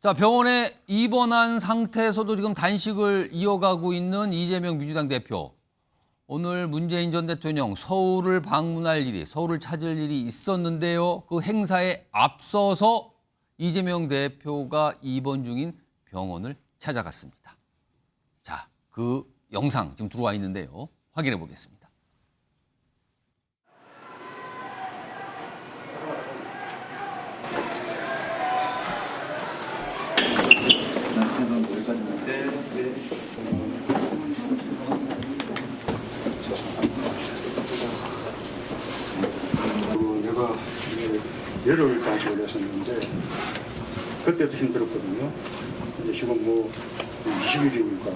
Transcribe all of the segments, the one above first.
자, 병원에 입원한 상태에서도 지금 단식을 이어가고 있는 이재명 민주당 대표. 오늘 문재인 전 대통령 서울을 방문할 일이, 서울을 찾을 일이 있었는데요. 그 행사에 앞서서 이재명 대표가 입원 중인 병원을 찾아갔습니다. 자, 그 영상 지금 들어와 있는데요. 확인해 보겠습니다. 남편은 뭘 갔는데 내가 열흘까지 올렸었는데 그때도 힘들었거든요. 이제 지금 뭐 20일이니까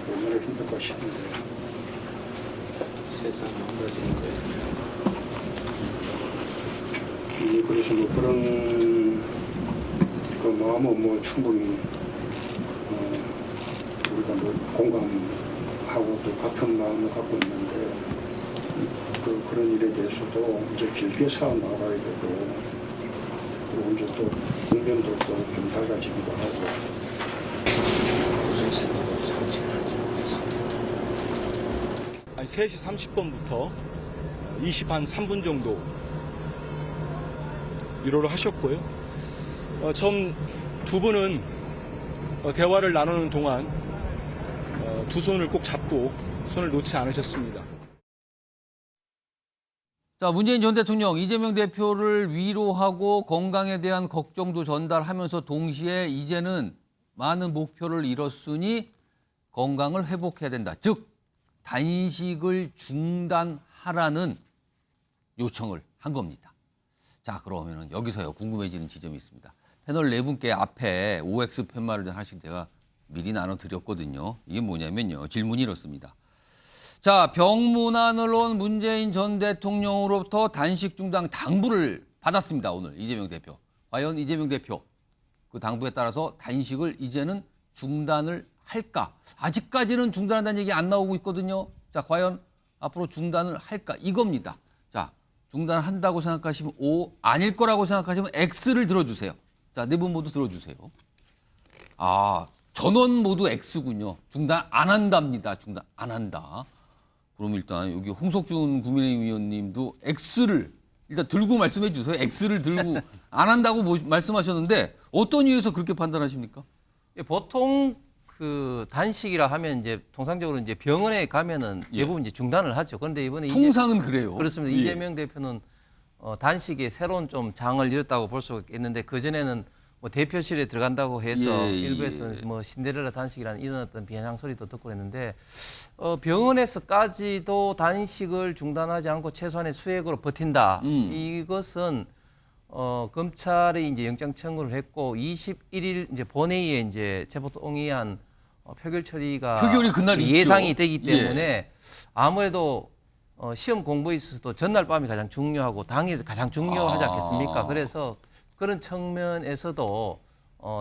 얼마나 힘들까 싶은데. 세상 망가지는 거예요. 그래서 뭐 그런 그 마음은 뭐 충분히 우리가 뭐 공감하고 또 같은 마음을 갖고 있는데 그런 일에 대해서도 이제 길게 쌓아 나가야 되고 그리고 이제 또 국면도 또 좀 달라지기도 하고. 아니 3시 30분부터 20 한 3분 정도 위로를 하셨고요. 처음 두 분은 대화를 나누는 동안 두 손을 꼭 잡고 손을 놓지 않으셨습니다. 자, 문재인 전 대통령 이재명 대표를 위로하고 건강에 대한 걱정도 전달하면서 동시에 이제는 많은 목표를 이뤘으니 건강을 회복해야 된다. 즉 단식을 중단하라는 요청을 한 겁니다. 자, 그러면은 여기서요 궁금해지는 지점이 있습니다. 패널 네 분께 앞에 OX 팻말을 하나씩 제가 미리 나눠드렸거든요. 이게 뭐냐면요. 질문이 이렇습니다. 자, 병문안을 온 문재인 전 대통령으로부터 단식 중단 당부를 받았습니다. 오늘 이재명 대표. 과연 이재명 대표 그 당부에 따라서 단식을 이제는 중단을 할까? 아직까지는 중단한다는 얘기 안 나오고 있거든요. 자, 과연 앞으로 중단을 할까? 이겁니다. 자, 중단한다고 생각하시면 O, 아닐 거라고 생각하시면 X를 들어주세요. 자, 네 분 모두 들어주세요. 아, 전원 모두 X군요. 중단 안 한답니다. 중단 안 한다. 그럼 일단 여기 홍석준 국민의힘 의원님도 X를 일단 들고 말씀해 주세요. X를 들고 안 한다고 말씀하셨는데 어떤 이유에서 그렇게 판단하십니까? 보통 그 단식이라 하면 이제 통상적으로 이제 병원에 가면은 대부분 이제 중단을 하죠. 그런데 이번에 통상은 그래요. 그렇습니다. 예. 이재명 대표는 단식에 새로운 좀 장을 잃었다고 볼 수 있는데 그 전에는 뭐 대표실에 들어간다고 해서 일부에서는 뭐 신데렐라 단식이라는 이런 어떤 비아냥 소리도 듣고 그랬는데 병원에서까지도 단식을 중단하지 않고 최소한의 수액으로 버틴다. 이것은 검찰이 이제 영장 청구를 했고 21일 이제 본회의에 이제 체포동의안 표결 처리가 표결이 그날 예상이 있죠. 되기 때문에 아무래도 시험 공부에 있어서도 전날 밤이 가장 중요하고 당일이 가장 중요하지 않겠습니까? 그래서 그런 측면에서도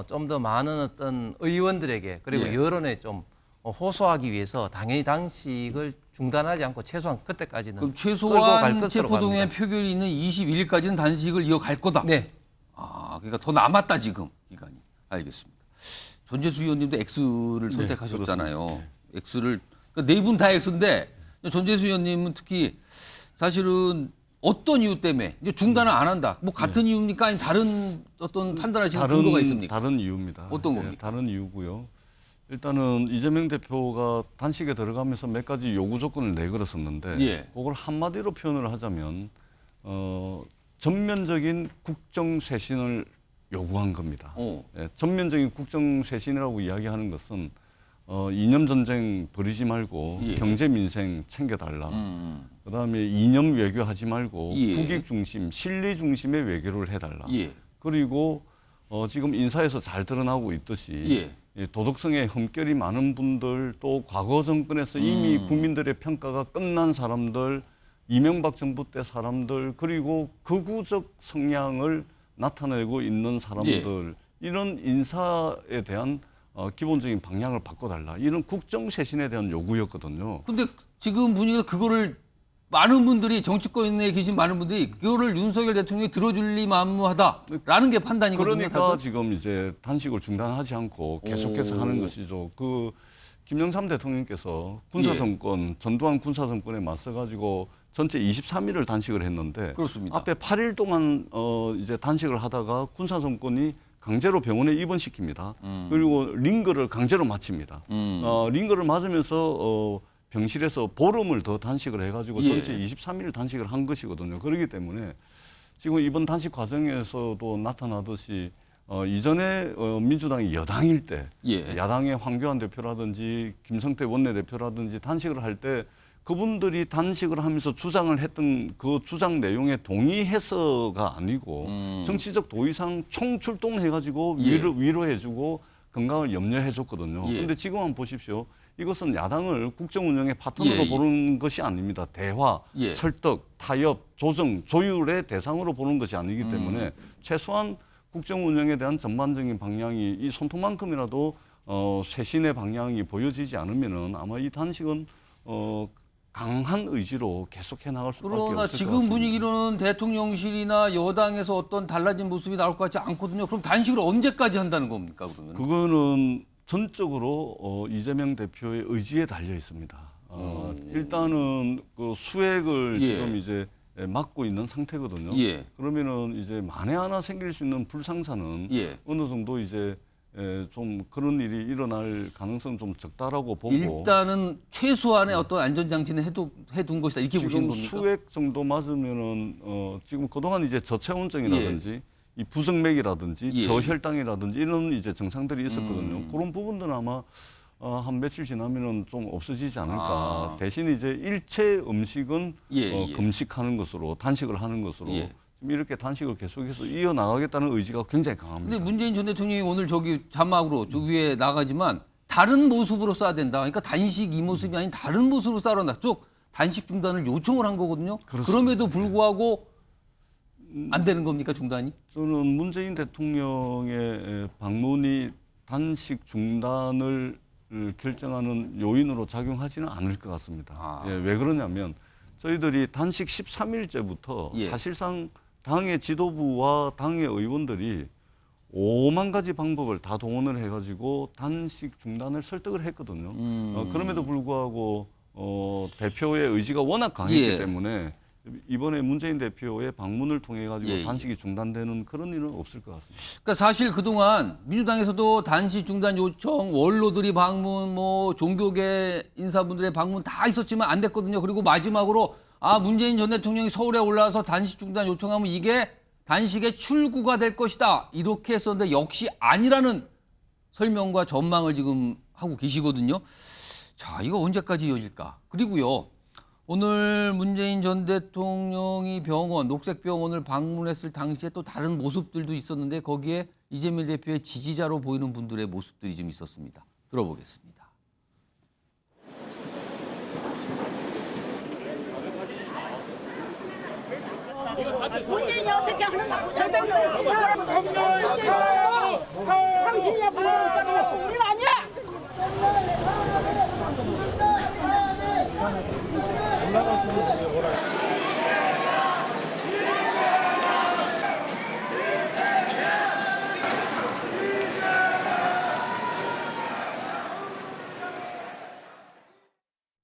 좀 더 많은 어떤 의원들에게 그리고 여론에 좀 호소하기 위해서 당연히 단식을 중단하지 않고 최소한 그때까지는 그럼 끌고 갈 최소한 것으로 체포동의 갑니다. 표결이 있는 21일까지는 단식을 이어갈 거다. 네. 아, 그러니까 더 남았다 지금 기간이. 알겠습니다. 전재수 의원님도 X를 선택하셨잖아요. X를 그러니까 네 분 다 X인데 전재수 의원님은 특히 사실은 어떤 이유 때문에 이제 중단을 안 한다. 뭐 같은 이유입니까? 아니면 다른 어떤 판단하시는 근거가 있습니까? 다른 이유입니다. 어떤 겁니까? 다른 이유고요. 일단은 이재명 대표가 단식에 들어가면서 몇 가지 요구 조건을 내걸었었는데 그걸 한마디로 표현을 하자면 전면적인 국정 쇄신을 요구한 겁니다. 전면적인 국정 쇄신이라고 이야기하는 것은 이념 전쟁 벌이지 말고 경제 민생 챙겨달라. 그다음에 이념 외교하지 말고 국익 중심, 실리 중심의 외교를 해달라. 그리고 지금 인사에서 잘 드러나고 있듯이 도덕성에 흠결이 많은 분들 또 과거 정권에서 이미 국민들의 평가가 끝난 사람들, 이명박 정부 때 사람들 그리고 극우적 성향을 나타내고 있는 사람들 이런 인사에 대한 기본적인 방향을 바꿔달라. 이런 국정 쇄신에 대한 요구였거든요. 근데 지금 분위기가 그거를 많은 분들이 정치권에 계신 많은 분들이 그거를 윤석열 대통령이 들어줄리 만무하다라는 게 판단이거든요. 그러니까 다들. 지금 이제 단식을 중단하지 않고 계속해서 하는 것이죠. 그 김영삼 대통령께서 군사정권, 전두환 군사정권에 맞서가지고 전체 23일을 단식을 했는데 그렇습니다. 앞에 8일 동안 이제 단식을 하다가 군사정권이 강제로 병원에 입원시킵니다. 그리고 링거를 강제로 맞춥니다. 링거를 맞으면서 병실에서 보름을 더 단식을 해가지고 예. 전체 23일 단식을 한 것이거든요. 그렇기 때문에 지금 이번 단식 과정에서도 나타나듯이 이전에 민주당이 여당일 때 예. 야당의 황교안 대표라든지 김성태 원내대표라든지 단식을 할 때 그분들이 단식을 하면서 주장을 했던 그 주장 내용에 동의해서가 아니고 정치적 도의상 총출동해가지고 예. 위로해주고 건강을 염려해줬거든요. 예. 그런데 지금 한번 보십시오. 이것은 야당을 국정 운영의 파트너로 예, 예. 보는 것이 아닙니다. 대화, 예. 설득, 타협, 조정, 조율의 대상으로 보는 것이 아니기 때문에 최소한 국정 운영에 대한 전반적인 방향이 이 손톱만큼이라도 쇄신의 방향이 보여지지 않으면은 아마 이 단식은 강한 의지로 계속해 나갈 수밖에 없을 것 그러나 같습니다. 지금 분위기로는 대통령실이나 여당에서 어떤 달라진 모습이 나올 것 같지 않거든요. 그럼 단식을 언제까지 한다는 겁니까, 그러면? 그거는 전적으로 이재명 대표의 의지에 달려 있습니다. 일단은 그 수액을 예. 지금 이제 막고 있는 상태거든요. 예. 그러면은 이제 만에 하나 생길 수 있는 불상사는 예. 어느 정도 이제 좀 그런 일이 일어날 가능성은 좀 적다라고 보고 일단은 최소한의 어떤 안전장치는 해둔 것이다. 이렇게 보시는 지금 겁니까? 수액 정도 맞으면은 지금 그동안 이제 저체온증이라든지 이 부정맥이라든지 예. 저혈당이라든지 이런 이제 증상들이 있었거든요. 그런 부분들은 아마 한 며칠 지나면은 좀 없어지지 않을까. 대신 이제 일체 음식은 예, 예. 금식하는 것으로 단식을 하는 것으로 예. 지금 이렇게 단식을 계속해서 이어 나가겠다는 의지가 굉장히 강합니다. 근데 문재인 전 대통령이 오늘 저기 자막으로 저 위에 나가지만 다른 모습으로 써야 된다. 그러니까 단식 이 모습이 아닌 다른 모습으로 싸러나 쭉 단식 중단을 요청을 한 거거든요. 그렇습니다. 그럼에도 불구하고 안 되는 겁니까, 중단이? 저는 문재인 대통령의 방문이 단식 중단을 결정하는 요인으로 작용하지는 않을 것 같습니다. 예, 왜 그러냐면 저희들이 단식 13일째부터 예. 사실상 당의 지도부와 당의 의원들이 5만 가지 방법을 다 동원을 해가지고 단식 중단을 설득을 했거든요. 그럼에도 불구하고 대표의 의지가 워낙 강했기 예. 때문에 이번에 문재인 대표의 방문을 통해 가지고 예, 예. 단식이 중단되는 그런 일은 없을 것 같습니다. 그러니까 사실 그동안 민주당에서도 단식 중단 요청, 원로들이 방문, 뭐 종교계 인사분들의 방문 다 있었지만 안 됐거든요. 그리고 마지막으로 문재인 전 대통령이 서울에 올라와서 단식 중단 요청하면 이게 단식의 출구가 될 것이다. 이렇게 했었는데 역시 아니라는 설명과 전망을 지금 하고 계시거든요. 자, 이거 언제까지 이어질까? 그리고요. 오늘 문재인 전 대통령이 병원, 녹색병원을 방문했을 당시에 또 다른 모습들도 있었는데 거기에 이재명 대표의 지지자로 보이는 분들의 모습들이 좀 있었습니다. 들어보겠습니다. 문재인이 어떻게 하는가 보자. 당신이야 불러놓고 우리는 아니야.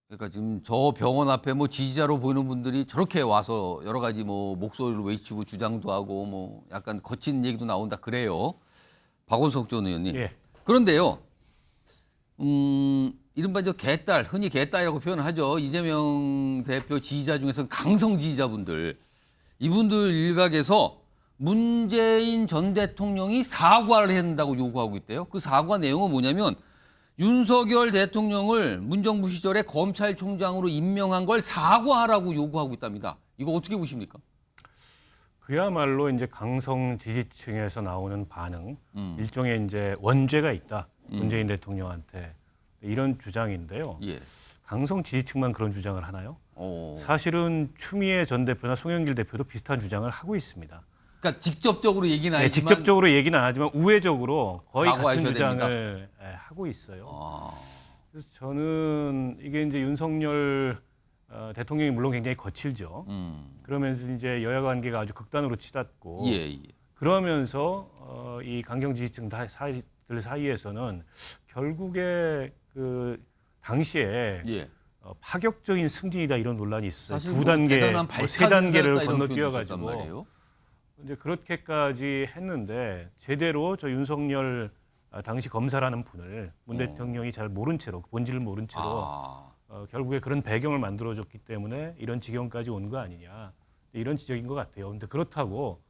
그러니까 지금 저 병원 앞에 뭐 지지자로 보이는 분들이 저렇게 와서 여러 가지 뭐 목소리로 외치고 주장도 하고 뭐 약간 거친 얘기도 나온다 그래요. 박원석 전 의원님. 예. 그런데요. 이른바 저 개딸, 흔히 개딸이라고 표현을 하죠. 이재명 대표 지지자 중에서 강성 지지자분들. 이분들 일각에서 문재인 전 대통령이 사과를 해야 된다고 요구하고 있대요. 그 사과 내용은 뭐냐면 윤석열 대통령을 문정부 시절에 검찰총장으로 임명한 걸 사과하라고 요구하고 있답니다. 이거 어떻게 보십니까? 그야말로 이제 강성 지지층에서 나오는 반응, 일종의 이제 원죄가 있다. 문재인 대통령한테 이런 주장인데요. 예. 강성 지지층만 그런 주장을 하나요? 오. 사실은 추미애 전 대표나 송영길 대표도 비슷한 주장을 하고 있습니다. 그러니까 직접적으로 얘기는 네, 아니지만 직접적으로 얘기는 안 하지만 우회적으로 거의 같은 사과하셔야 주장을 하고 있어요. 그래서 저는 이게 이제 윤석열 대통령이 물론 굉장히 거칠죠. 그러면서 이제 여야 관계가 아주 극단으로 치닫고 예. 그러면서 이 강경 지지층 사이들 사이에서는 결국에 그 당시에 예. 파격적인 승진이다 이런 논란이 있어요. 사실 두 뭐 단계, 대단한 세 단계를 발탁이었다 이런 건너뛰어가지고 표현도 있었단 말이에요. 이제 그렇게까지 했는데 제대로 저 윤석열 당시 검사라는 분을 문 대통령이 잘 모른 채로 본질을 모른 채로 결국에 그런 배경을 만들어줬기 때문에 이런 지경까지 온 거 아니냐 이런 지적인 것 같아요. 그런데 그렇다고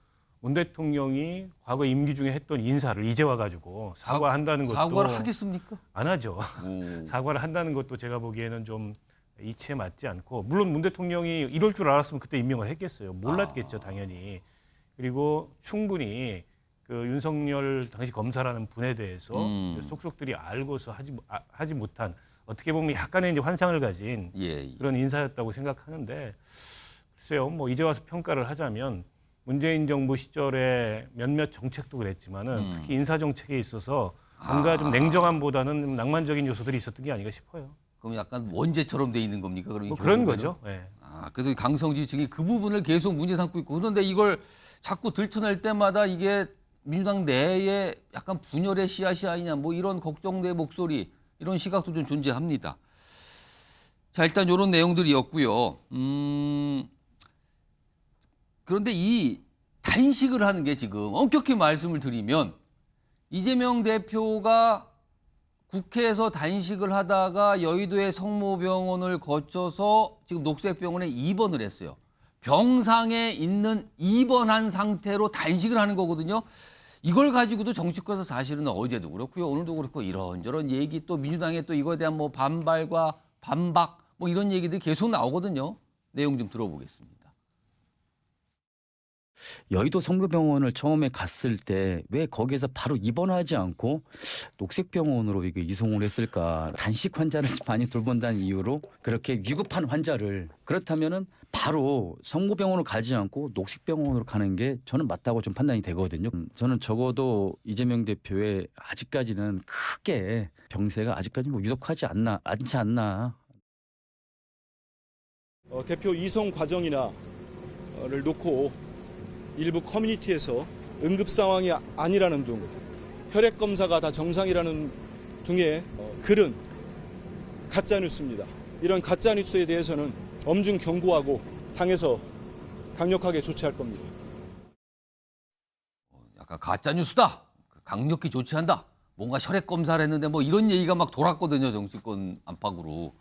문 대통령이 과거 임기 중에 했던 인사를 이제 와가지고 사과한다는 것도 사과를 하겠습니까? 안 하죠. 오. 사과를 한다는 것도 제가 보기에는 좀 이치에 맞지 않고 물론 문 대통령이 이럴 줄 알았으면 그때 임명을 했겠어요. 몰랐겠죠 당연히. 그리고 충분히 그 윤석열 당시 검사라는 분에 대해서 속속들이 알고서 하지 못한 어떻게 보면 약간의 이제 환상을 가진 예. 그런 인사였다고 생각하는데 글쎄요 뭐 이제 와서 평가를 하자면 문재인 정부 시절에 몇몇 정책도 그랬지만은 특히 인사 정책에 있어서 뭔가 좀 냉정함보다는 낭만적인 요소들이 있었던 게 아닌가 싶어요. 그럼 약간 원죄처럼 돼 있는 겁니까? 그러면 뭐 그런 결국에는? 거죠. 네. 그래서 강성지층이 그 부분을 계속 문제 삼고 있고 그런데 이걸 자꾸 들춰낼 때마다 이게 민주당 내에 약간 분열의 씨앗이 아니냐 뭐 이런 걱정의 목소리 이런 시각도 좀 존재합니다. 자 일단 이런 내용들이었고요. 그런데 이 단식을 하는 게 지금 엄격히 말씀을 드리면 이재명 대표가 국회에서 단식을 하다가 여의도의 성모병원을 거쳐서 지금 녹색병원에 입원을 했어요. 병상에 있는 입원한 상태로 단식을 하는 거거든요. 이걸 가지고도 정치권에서 사실은 어제도 그렇고요. 오늘도 그렇고 이런저런 얘기 또 민주당의 또 이거에 대한 뭐 반발과 반박 뭐 이런 얘기들이 계속 나오거든요. 내용 좀 들어보겠습니다. 여의도 성모병원을 처음에 갔을 때 왜 거기에서 바로 입원하지 않고 녹색병원으로 이게 이송을 했을까? 단식 환자를 많이 돌본다는 이유로 그렇게 위급한 환자를 그렇다면은 바로 성모병원으로 가지 않고 녹색병원으로 가는 게 저는 맞다고 좀 판단이 되거든요. 저는 적어도 이재명 대표의 아직까지는 크게 병세가 아직까지 뭐 유독하지 않지 않나. 대표 이송 과정이나를 놓고 일부 커뮤니티에서 응급 상황이 아니라는 등 혈액 검사가 다 정상이라는 등의 글은 가짜 뉴스입니다. 이런 가짜 뉴스에 대해서는 엄중 경고하고 당에서 강력하게 조치할 겁니다. 약간 가짜 뉴스다. 강력히 조치한다. 뭔가 혈액 검사를 했는데 뭐 이런 얘기가 막 돌았거든요. 정치권 안팎으로.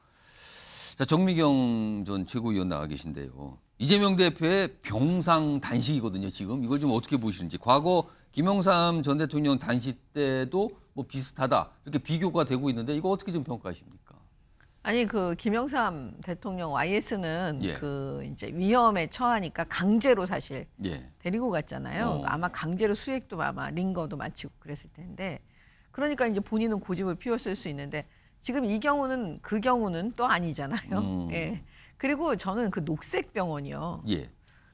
자, 정미경 전 최고위원 나와 계신데요. 이재명 대표의 병상 단식이거든요. 지금 이걸 좀 어떻게 보시는지. 과거 김영삼 전 대통령 단식 때도 뭐 비슷하다 이렇게 비교가 되고 있는데 이거 어떻게 좀 평가하십니까? 아니 그 김영삼 대통령 YS는 예. 그 이제 위험에 처하니까 강제로 사실 예. 데리고 갔잖아요. 아마 강제로 수액도 아마 링거도 마치고 그랬을 텐데 그러니까 이제 본인은 고집을 피웠을 수 있는데 지금 이 경우는 그 경우는 또 아니잖아요. 예. 그리고 저는 그 녹색병원이요. 예.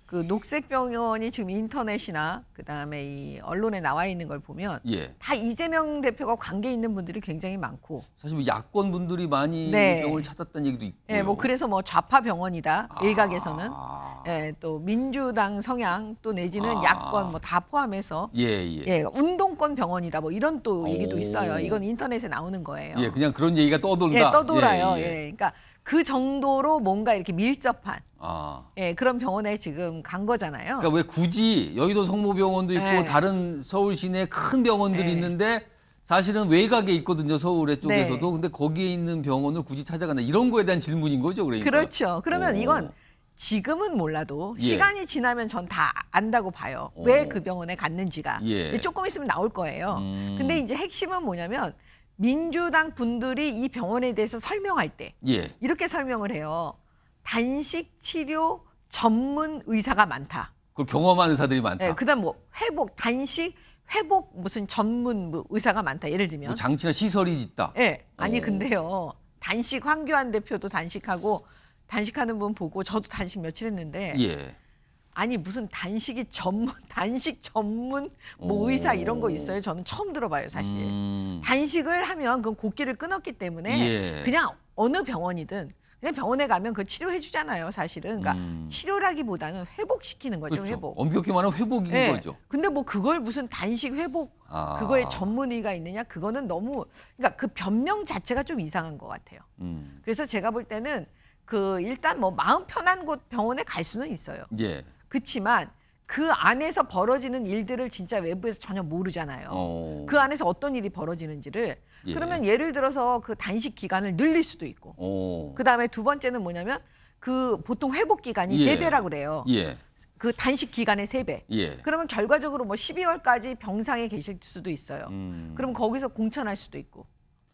그 녹색병원이 지금 인터넷이나 그다음에 이 언론에 나와 있는 걸 보면 예. 다 이재명 대표가 관계 있는 분들이 굉장히 많고 사실 뭐 야권 분들이 많이 네. 병을 찾았다는 얘기도 있고요. 예, 뭐 그래서 뭐 좌파 병원이다 일각에서는 예, 또 민주당 성향 또 내지는 야권 뭐 다 포함해서 예, 운동권 병원이다 뭐 이런 또 얘기도 있어요. 이건 인터넷에 나오는 거예요. 예, 그냥 그런 얘기가 떠돈다. 예, 떠돌아요. 예, 그러니까 그 정도로 뭔가 이렇게 밀접한 예, 그런 병원에 지금 간 거잖아요. 그러니까 왜 굳이 여의도 성모병원도 있고 네. 다른 서울 시내 큰 병원들이 네. 있는데 사실은 외곽에 있거든요. 서울의 쪽에서도. 네. 근데 거기에 있는 병원을 굳이 찾아간다. 이런 거에 대한 질문인 거죠. 그러니까. 그렇죠. 그러면 이건 지금은 몰라도 예. 시간이 지나면 전 다 안다고 봐요. 왜 그 병원에 갔는지가. 예. 조금 있으면 나올 거예요. 근데 이제 핵심은 뭐냐면 민주당 분들이 이 병원에 대해서 설명할 때 예. 이렇게 설명을 해요. 단식 치료 전문 의사가 많다. 그걸 경험한 의사들이 많다. 예, 그다음 뭐 단식 회복 무슨 전문 뭐 의사가 많다. 예를 들면 뭐 장치나 시설이 있다. 예. 아니 근데요. 단식 황교안 대표도 단식하고 단식하는 분 보고 저도 단식 며칠 했는데 예. 아니 무슨 단식 전문 뭐 의사 이런 거 있어요? 저는 처음 들어봐요, 사실. 단식을 하면 그건 곡기를 끊었기 때문에 예. 그냥 어느 병원이든 그냥 병원에 가면 그 치료해 주잖아요, 사실은. 그러니까 치료라기보다는 회복시키는 거죠, 그렇죠. 회복. 엄격히 말하면 회복인 네. 거죠. 근데 뭐 그걸 무슨 단식 회복 그거에 전문의가 있느냐? 그거는 너무 그러니까 그 변명 자체가 좀 이상한 것 같아요. 그래서 제가 볼 때는 그 일단 뭐 마음 편한 곳 병원에 갈 수는 있어요. 예. 그렇지만 그 안에서 벌어지는 일들을 진짜 외부에서 전혀 모르잖아요. 그 안에서 어떤 일이 벌어지는지를. 예. 그러면 예를 들어서 그 단식 기간을 늘릴 수도 있고. 그다음에 두 번째는 뭐냐면 그 보통 회복 기간이 예. 3배라고 그래요. 예. 그 단식 기간의 3배. 예. 그러면 결과적으로 뭐 12월까지 병상에 계실 수도 있어요. 그럼 거기서 공천할 수도 있고.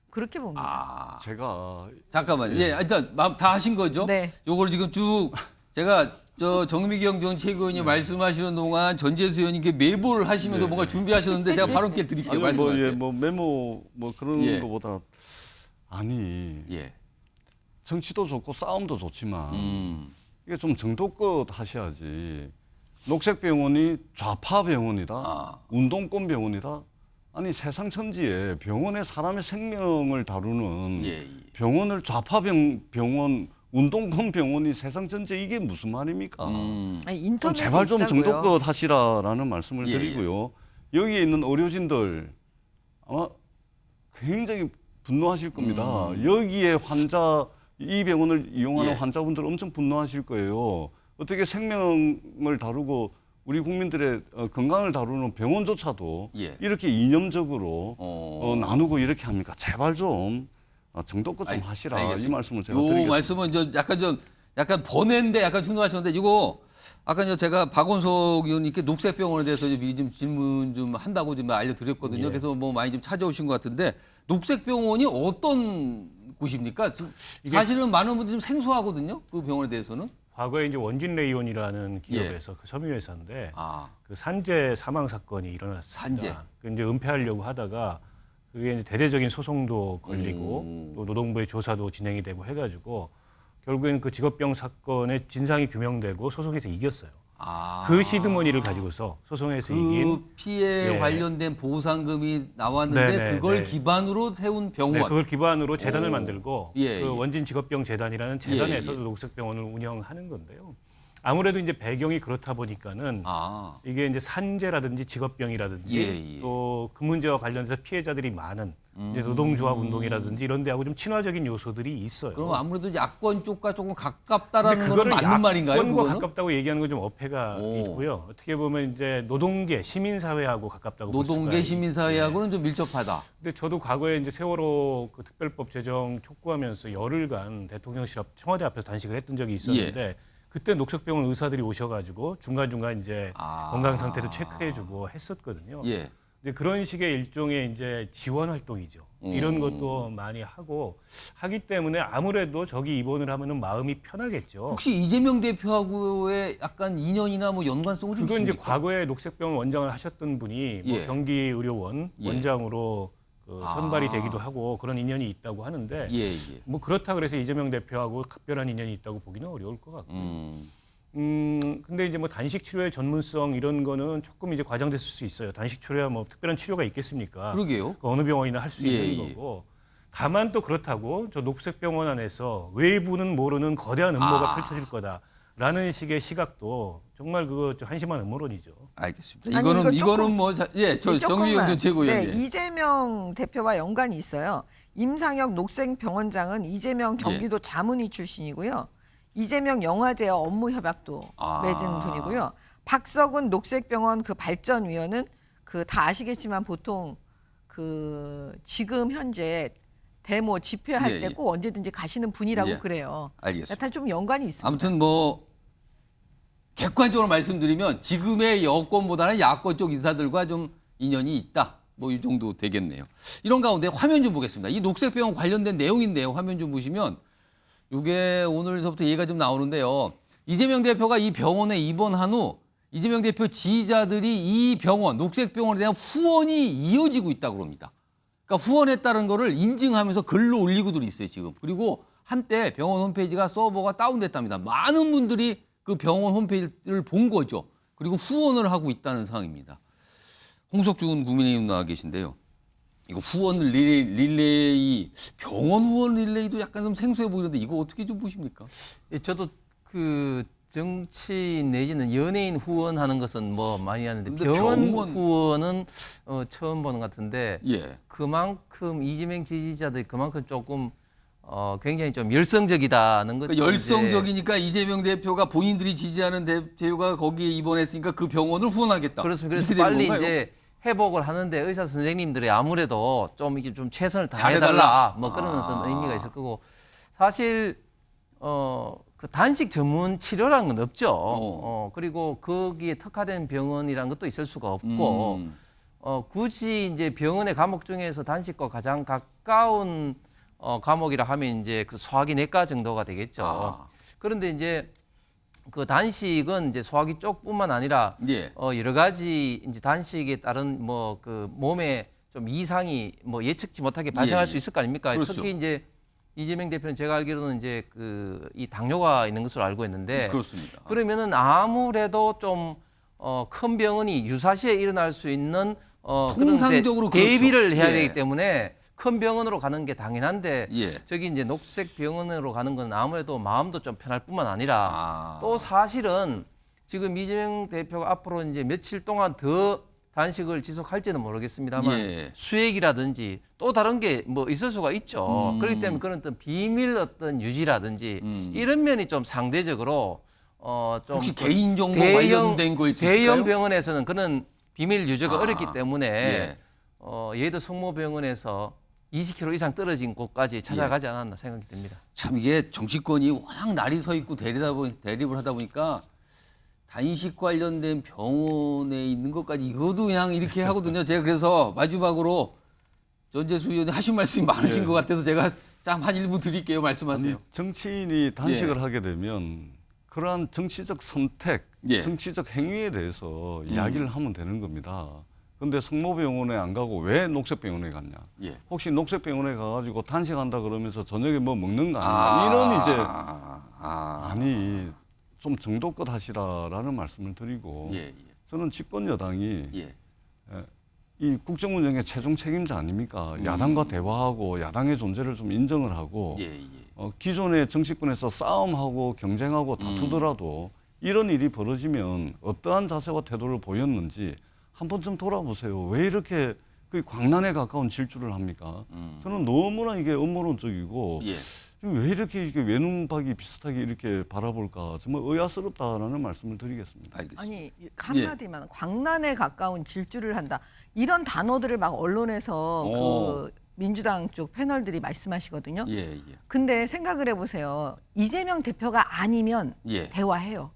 그렇게 봅니다. 제가 잠깐만요. 예, 일단 마음 다 하신 거죠? 네. 요걸 지금 쭉 제가 정미경 전 최고위원이 말씀하시는 동안 전재수 의원님께 메모를 하시면서 뭔가 준비하셨는데 제가 발언기를 드릴게요. 아니, 말씀하세요. 뭐 메모 뭐 그런 예. 거보다 아니 예. 정치도 좋고 싸움도 좋지만 이게 좀 정도껏 하셔야지. 녹색병원이 좌파 병원이다, 운동권 병원이다. 아니 세상 천지에 병원에 사람의 생명을 다루는 예. 병원을 좌파 병원, 운동권 병원이 세상 전체 이게 무슨 말입니까? 아니, 좀 인터넷에 제발 좀 있다고요. 정도껏 하시라라는 말씀을 예, 드리고요. 여기에 있는 의료진들 아마 굉장히 분노하실 겁니다. 여기에 환자 이 병원을 이용하는 예. 환자분들 엄청 분노하실 거예요. 어떻게 생명을 다루고 우리 국민들의 건강을 다루는 병원조차도 예. 이렇게 이념적으로 나누고 이렇게 합니까? 제발 좀 정도껏 좀 하시라. 알겠습니다. 이 말씀을 제가 요 드리겠습니다. 말씀은 약간 번외인데 약간 중요하셨는데 이거 아까 제가 박원석 의원님께 녹색병원에 대해서 미리 좀 질문 좀 한다고 좀 알려드렸거든요. 예. 그래서 뭐 많이 좀 찾아오신 것 같은데 녹색병원이 어떤 곳입니까? 사실은 많은 분들이 좀 생소하거든요. 그 병원에 대해서는. 과거에 이제 원진레이온이라는 기업에서 그 섬유회사인데 그 산재 사망 사건이 일어났습니다. 산재. 그 이제 은폐하려고 하다가 그게 이제 대대적인 소송도 걸리고 또 노동부의 조사도 진행이 되고 해가지고 결국에는 그 직업병 사건의 진상이 규명되고 소송에서 이겼어요. 그 시드머니를 가지고서 소송에서 이긴 피해 예. 관련된 보상금이 나왔는데 네네, 그걸 네. 기반으로 세운 병원. 네, 그걸 기반으로 재단을 만들고 예, 그 예. 원진 직업병 재단이라는 재단에서 예, 예. 녹색병원을 운영하는 건데요. 아무래도 이제 배경이 그렇다 보니까는 이게 이제 산재라든지 직업병이라든지 예, 예. 또 그 문제와 관련해서 피해자들이 많은 이제 노동조합 운동이라든지 이런 데하고 좀 친화적인 요소들이 있어요. 그럼 아무래도 야권 쪽과 조금 가깝다라는 근데 건 그거를 맞는 말인가요? 야권과 그거는? 가깝다고 얘기하는 건 좀 어폐가 있고요. 어떻게 보면 이제 노동계, 시민사회하고 가깝다고 볼 수가 노동계 있- 시민사회하고는 좀 밀접하다. 근데 저도 과거에 이제 세월호 그 특별법 제정 촉구하면서 열흘간 대통령실 앞 청와대 앞에서 단식을 했던 적이 있었는데 그때 녹색병원 의사들이 오셔가지고 중간중간 이제 건강 상태도 체크해주고 했었거든요. 예. 이제 그런 식의 일종의 이제 지원 활동이죠. 이런 것도 많이 하기 때문에 아무래도 저기 입원을 하면은 마음이 편하겠죠. 혹시 이재명 대표하고의 약간 인연이나 뭐 연관성은 좀 그건 이제 있습니까? 과거에 녹색병원 원장을 하셨던 분이 뭐 예. 경기의료원 예. 원장으로 그 선발이 되기도 하고 그런 인연이 있다고 하는데 예, 예. 뭐 그렇다 그래서 이재명 대표하고 각별한 인연이 있다고 보기는 어려울 것 같고요. 근데 이제 뭐 단식 치료의 전문성 이런 거는 조금 이제 과장됐을 수 있어요. 단식 치료야 뭐 특별한 치료가 있겠습니까? 그러게요. 그 어느 병원이나 할 수 있는 예, 예. 거고. 다만 또 그렇다고 저 녹색병원 안에서 외부는 모르는 거대한 음모가 펼쳐질 거다라는 식의 시각도 정말 그거 좀 한심한 음모론이죠. 알겠습니다. 아니, 이거는 이거 조금- 뭐 정미경 전 최고위원. 네, 이재명 대표와 연관이 있어요. 임상혁 녹색병원장은 이재명 경기도 자문위 출신이고요. 이재명 영화제와 업무 협약도 맺은 분이고요. 박석은 녹색병원 그 발전위원은 그 다 아시겠지만 보통 그 지금 현재 데모 집회할 예, 때 예. 꼭 언제든지 가시는 분이라고 예. 그래요. 알겠습니다. 다 좀 연관이 있습니다. 아무튼 뭐 객관적으로 말씀드리면 지금의 여권보다는 야권 쪽 인사들과 좀 인연이 있다. 뭐 이 정도 되겠네요. 이런 가운데 화면 좀 보겠습니다. 이 녹색병원 관련된 내용인데요. 화면 좀 보시면 이게 오늘서부터 얘기가 좀 나오는데요. 이재명 대표가 이 병원에 입원한 후 이재명 대표 지지자들이 이 병원, 녹색병원에 대한 후원이 이어지고 있다고 합니다. 그러니까 후원했다는 거를 인증하면서 글로 올리고들 있어요, 지금. 그리고 한때 병원 홈페이지가 서버가 다운됐답니다. 많은 분들이 그 병원 홈페이지를 본 거죠. 그리고 후원을 하고 있다는 상황입니다. 홍석준 국민의힘 나와 계신데요. 이거 후원 릴레이, 병원 후원 릴레이도 약간 좀 생소해 보이는데 이거 어떻게 좀 보십니까? 예, 저도 그 정치인 내지는 연예인 후원하는 것은 뭐 많이 하는데 근데 병원 병원- 후원은 처음 보는 것 같은데 예. 그만큼 이재명 지지자들이 그만큼 조금 굉장히 좀 열성적이다는 것도 그러니까 열성적이니까 이재명 대표가 본인들이 지지하는 대표가 거기에 입원했으니까 그 병원을 후원하겠다. 그렇습니다. 그래서 이렇게 되는 빨리 건가요? 이제 회복을 하는데 의사 선생님들이 아무래도 좀 이게 좀 최선을 잘해달라. 다해달라 뭐 그런 어떤 의미가 있을 거고 사실 그 단식 전문 치료라는 건 없죠. 그리고 거기에 특화된 병원이라는 것도 있을 수가 없고 굳이 이제 병원의 과목 중에서 단식과 가장 가까운 과목이라 하면 이제 그 소화기 내과 정도가 되겠죠. 그런데 이제 그 단식은 이제 소화기 쪽뿐만 아니라 예. 여러 가지 이제 단식에 따른 뭐 그 몸에 좀 이상이 뭐 예측지 못하게 발생할 예, 수 있을 거 아닙니까? 그렇죠. 특히 이제 이재명 대표는 제가 알기로는 이제 이 당뇨가 있는 것으로 알고 있는데 그렇습니다. 그러면은 아무래도 좀 큰 병원이 유사시에 일어날 수 있는 통상적으로 그런 데 대비를 그렇죠. 해야 예. 되기 때문에 큰 병원으로 가는 게 당연한데 예. 저기 이제 녹색 병원으로 가는 건 아무래도 마음도 좀 편할 뿐만 아니라 또 사실은 지금 이재명 대표가 앞으로 이제 며칠 동안 더 단식을 지속할지는 모르겠습니다만 예. 수액이라든지 또 다른 게 뭐 있을 수가 있죠. 그렇기 때문에 그런 어떤 비밀 어떤 유지라든지 이런 면이 좀 상대적으로 좀 혹시 개인정보 관련된 거 있을까요? 대형 병원에서는 그런 비밀 유지가 어렵기 때문에 예. 예도 성모병원에서 20km 이상 떨어진 곳까지 찾아가지 않았나 생각이 듭니다. 참 이게 정치권이 워낙 날이 서 있고 대립을 하다 보니까 단식 관련된 병원에 있는 것까지 이것도 그냥 이렇게 하거든요. 제가 그래서 마지막으로 전재수 의원님 하신 말씀이 많으신 것 같아서 제가 참 한 1분 드릴게요. 말씀하세요. 아니, 정치인이 단식을 하게 되면 그러한 정치적 선택, 예. 정치적 행위에 대해서 이야기를 하면 되는 겁니다. 근데 성모병원에 안 가고 왜 녹색병원에 갔냐? 예. 혹시 녹색병원에 가가지고 단식한다 그러면서 저녁에 뭐 먹는 거 아니냐? 이런 이제 아니 좀 정도껏 하시라라는 말씀을 드리고 예. 저는 집권 여당이 예. 이 국정 운영의 최종 책임자 아닙니까? 야당과 대화하고 야당의 존재를 좀 인정을 하고 예. 기존의 정치권에서 싸움하고 경쟁하고 다투더라도 이런 일이 벌어지면 어떠한 자세와 태도를 보였는지 한 번쯤 돌아보세요. 왜 이렇게 그 광란에 가까운 질주를 합니까? 저는 너무나 이게 음모론적이고 예. 왜 이렇게 외눈박이 비슷하게 이렇게 바라볼까 정말 의아스럽다라는 말씀을 드리겠습니다. 알겠습니다. 아니 한마디만 광란에 가까운 질주를 한다. 이런 단어들을 막 언론에서 그 민주당 쪽 패널들이 말씀하시거든요. 예. 근데 생각을 해보세요. 이재명 대표가 아니면 예. 대화해요.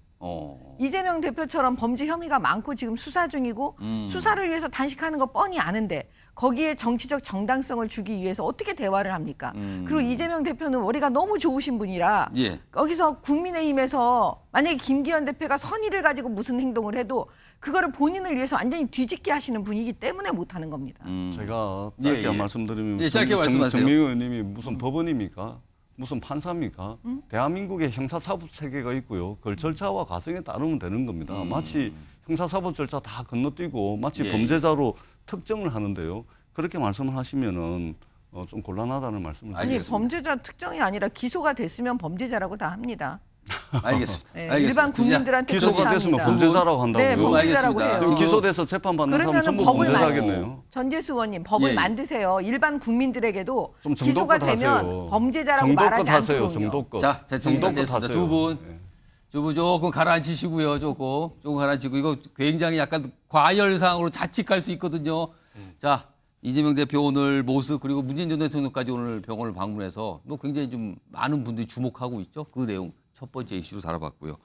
이재명 대표처럼 범죄 혐의가 많고 지금 수사 중이고 수사를 위해서 단식하는 거 뻔히 아는데 거기에 정치적 정당성을 주기 위해서 어떻게 대화를 합니까? 그리고 이재명 대표는 머리가 너무 좋으신 분이라 예. 거기서 국민의힘에서 만약에 김기현 대표가 선의를 가지고 무슨 행동을 해도 그거를 본인을 위해서 완전히 뒤집게 하시는 분이기 때문에 못하는 겁니다. 제가 짧게 말씀드리면 예, 짧게 말씀하세요. 정명희 의원님이 무슨 법원입니까? 무슨 판사입니까? 대한민국의 형사사법 체계가 있고요. 그 절차와 과정에 따르면 되는 겁니다. 마치 형사사법 절차 다 건너뛰고 마치 범죄자로 특정을 하는데요. 그렇게 말씀을 하시면은 좀 곤란하다는 말씀을 아니 드리겠습니다. 범죄자 특정이 아니라 기소가 됐으면 범죄자라고 다 합니다. 알겠습니다. 네, 알겠습니다. 일반 국민들한테 기소가 그렇게 됐으면 합니다. 범죄자라고 한다고요? 네, 범죄자라고 알겠습니다. 해요. 지금 기소돼서 재판받는 사람 그러면 전부 법을 범죄자겠네요. 전재수 의원님 법을 예. 만드세요. 일반 국민들에게도 좀 기소가 정도껏 되면 하세요. 범죄자라고 정도껏 말하지 하세요. 않도록요. 정도껏. 자, 됐습니다. 정도껏 두 분. 네. 조금 가라앉히시고요. 조금 가라앉히고 이거 굉장히 약간 과열상으로 자칫할 수 있거든요. 자, 이재명 대표 오늘 모습 그리고 문재인 전 대통령까지 오늘 병원을 방문해서 또 굉장히 좀 많은 분들이 주목하고 있죠. 그 내용 첫 번째 이슈로 다뤄봤고요.